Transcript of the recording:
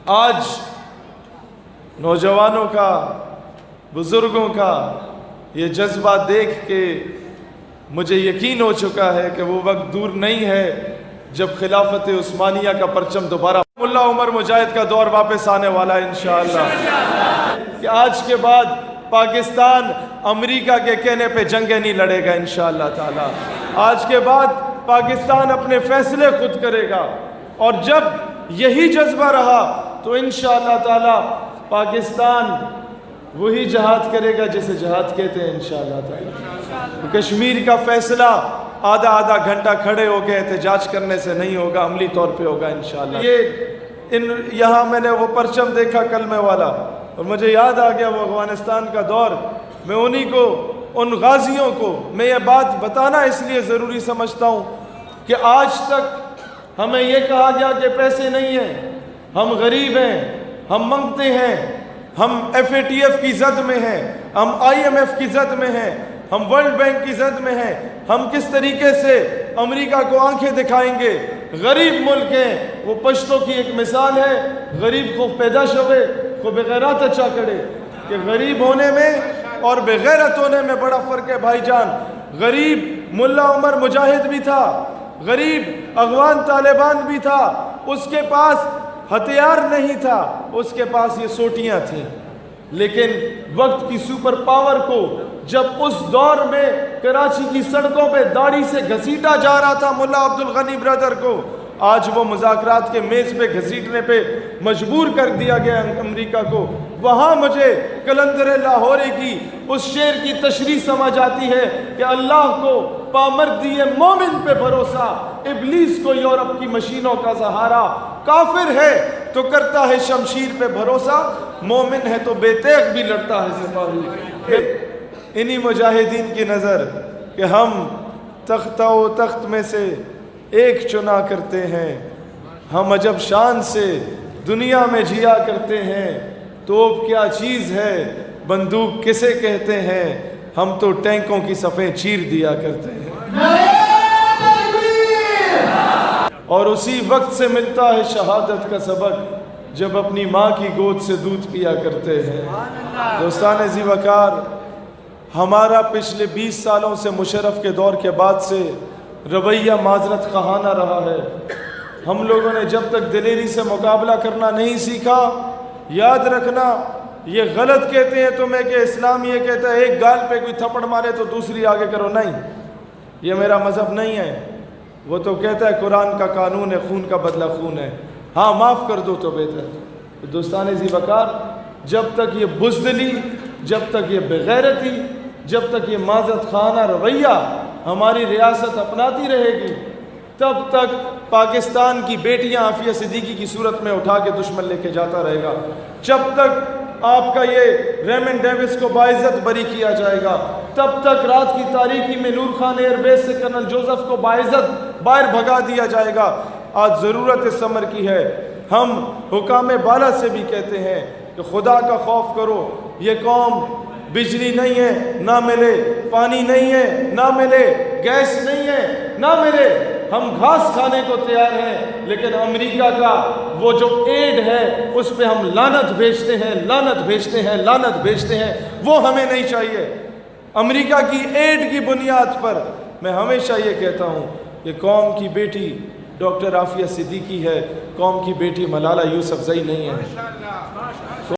آج نوجوانوں کا، بزرگوں کا یہ جذبہ دیکھ کے مجھے یقین ہو چکا ہے کہ وہ وقت دور نہیں ہے جب خلافت عثمانیہ کا پرچم دوبارہ ملا عمر مجاہد کا دور واپس آنے والا ہے انشاءاللہ، کہ آج کے بعد پاکستان امریکہ کے کہنے پہ جنگیں نہیں لڑے گا انشاءاللہ تعالی۔ آج کے بعد پاکستان اپنے فیصلے خود کرے گا، اور جب یہی جذبہ رہا تو انشاءاللہ تعالی پاکستان وہی جہاد کرے گا جسے جہاد کہتے ہیں انشاءاللہ تعالی۔ کشمیر کا فیصلہ آدھا گھنٹہ کھڑے ہو کے احتجاج کرنے سے نہیں ہوگا، عملی طور پہ ہوگا انشاءاللہ۔ یہاں میں نے وہ پرچم دیکھا کلمے والا، اور مجھے یاد آ گیا وہ افغانستان کا دور۔ میں انہی کو، ان غازیوں کو میں یہ بات بتانا اس لیے ضروری سمجھتا ہوں کہ آج تک ہمیں یہ کہا گیا کہ پیسے نہیں ہیں، ہم غریب ہیں، ہم منگتے ہیں، ہم FATF کی زد میں ہیں، ہم IMF کی زد میں ہیں، ہم ورلڈ بینک کی زد میں ہیں، ہم کس طریقے سے امریکہ کو آنکھیں دکھائیں گے۔ غریب ملک ہیں، وہ پشتوں کی ایک مثال ہے، غریب کو پیدا شوے کو بغیرات اچھا کرے، کہ غریب ہونے میں اور بغیرت ہونے میں بڑا فرق ہے بھائی جان۔ غریب ملا عمر مجاہد بھی تھا، غریب افغان طالبان بھی تھا، اس کے پاس ہتھیار نہیں تھا، اس کے پاس یہ سوٹیاں تھیں، لیکن وقت کی سپر پاور کو جب اس دور میں کراچی کی سڑکوں پہ داڑھی سے گھسیٹا جا رہا تھا ملا عبدالغنی برادر کو، آج وہ مذاکرات کے میز پہ گھسیٹنے پہ مجبور کر دیا گیا امریکہ کو۔ وہاں مجھے قلندر لاہوری کی اس شعر کی تشریح سمجھ آتی ہے کہ اللہ کو پامردی مومن پہ بھروسہ، ابلیس کو یورپ کی مشینوں کا سہارا، کافر ہے تو کرتا ہے شمشیر پہ بھروسہ، مومن ہے تو بے تیغ بھی لڑتا ہے سپاہی۔ انہی مجاہدین کی نظر کہ ہم تختہ و تخت میں سے ایک چنا کرتے ہیں، ہم عجب شان سے دنیا میں جیا کرتے ہیں، توپ کیا چیز ہے، بندوق کسے کہتے ہیں، ہم تو ٹینکوں کی صفیں چیر دیا کرتے ہیں۔ اور اسی وقت سے ملتا ہے شہادت کا سبق جب اپنی ماں کی گود سے دودھ پیا کرتے ہیں۔ دوستان ذی وقار، ہمارا پچھلے 20 سالوں سے مشرف کے دور کے بعد سے رویہ معذرت خواہانہ رہا ہے۔ ہم لوگوں نے جب تک دلیری سے مقابلہ کرنا نہیں سیکھا، یاد رکھنا یہ غلط کہتے ہیں تمہیں کہ اسلام یہ کہتا ہے ایک گال پہ کوئی تھپڑ مارے تو دوسری آگے کرو، نہیں، یہ میرا مذہب نہیں ہے۔ وہ تو کہتا ہے قرآن کا قانون ہے، خون کا بدلہ خون ہے، ہاں معاف کر دو تو بہتر۔ دوستان ذی وقار، جب تک یہ بزدلی، جب تک یہ بغیرتی، جب تک یہ معذرت خواہانہ رویہ ہماری ریاست اپناتی رہے گی، تب تک پاکستان کی بیٹیاں عافیہ صدیقی کی صورت میں اٹھا کے دشمن لے کے جاتا رہے گا، جب تک آپ کا یہ ریمنڈ ڈیوس کو باعزت بری کیا جائے گا، تب تک رات کی تاریکی میں نور خان ایئر بیس سے کرنل جوزف کو باعزت باہر بھگا دیا جائے گا۔ آج ضرورت اس امر کی ہے، ہم حکام بالا سے بھی کہتے ہیں کہ خدا کا خوف کرو، یہ قوم بجلی نہیں ہے نہ ملے، پانی نہیں ہے نہ ملے، گیس نہیں ہے نہ ملے، ہم گھاس کھانے کو تیار ہیں، لیکن امریکہ کا وہ جو ایڈ ہے اس پہ ہم لعنت بھیجتے ہیں، لعنت بھیجتے ہیں، لعنت بھیجتے ہیں، وہ ہمیں نہیں چاہیے۔ امریکہ کی ایڈ کی بنیاد پر میں ہمیشہ یہ کہتا ہوں کہ قوم کی بیٹی ڈاکٹر عافیہ صدیقی ہے، قوم کی بیٹی ملالہ یوسفزئی نہیں ہے۔